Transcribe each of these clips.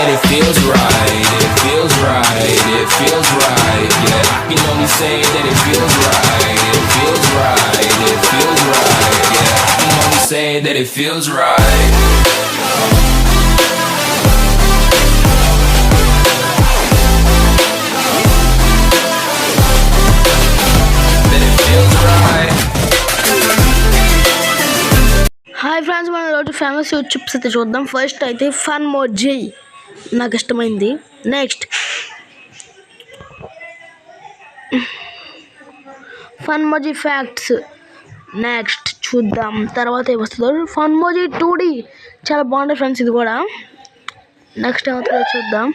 that it feels right. It feels right. It feels right. Yeah, I can only say that it feels right. It feels right. It feels right. Yeah, I can only say that it feels right. Hi friends, మనం ఈరోజు famous chips అయితే చూద్దాం. First అయితే fun మోజీ నాకు ఇష్టమైంది. Next fun మోజీ facts next చూద్దాం. తర్వాత ఏమొస్తుందో fun మోజీ 2D చాలా బాగుంటుంది ఫ్రెండ్స్, ఇది కూడా. నెక్స్ట్ ఏమవుతుందో చూద్దాం.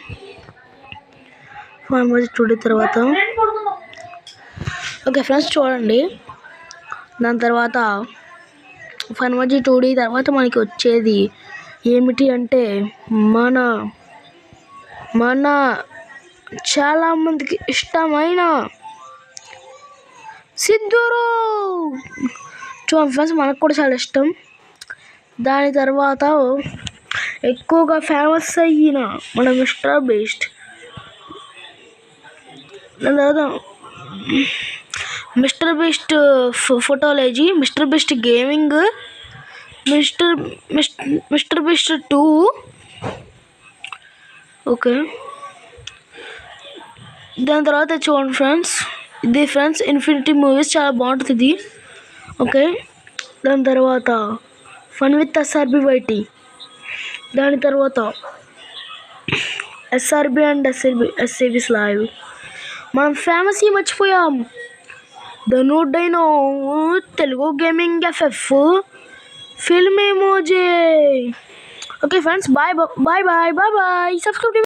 ఫన్ మోజీ 2D తర్వాత ఓకే ఫ్రెండ్స్ చూడండి. దాని తర్వాత ఫన్ మోజీ 2D తర్వాత మనకి వచ్చేది ఏమిటి అంటే మన చాలామందికి ఇష్టమైన సిద్ధూరు చూడండి ఫ్రెండ్స్, మనకు కూడా చాలా ఇష్టం. దాని తర్వాత ఎక్కువగా ఫేమస్ అయిన మన మిస్టర్ బీస్ట్. దాని తర్వాత Mr Beast photology, Mr Beast gaming, Mr Beast 2. Okay, దాని తర్వాత చూడండి ఫ్రెండ్స్, ఇది ఫ్రెండ్స్ ఇన్ఫినిటీ మూవీస్ చాలా బాగుంటుంది ఇది. ఓకే, దాని తర్వాత ఫన్ విత్ ఎస్ఆర్బి వైటీ. దాని తర్వాత ఎస్ఆర్బి అండ్ ఎస్ఏబిస్ లైవ్. మనం ఫేమస్ మర్చిపోయాం, Dhanu dino, Telugu gaming FF, film emoji. Okay friends, bye bye bye bye bye. Subscribe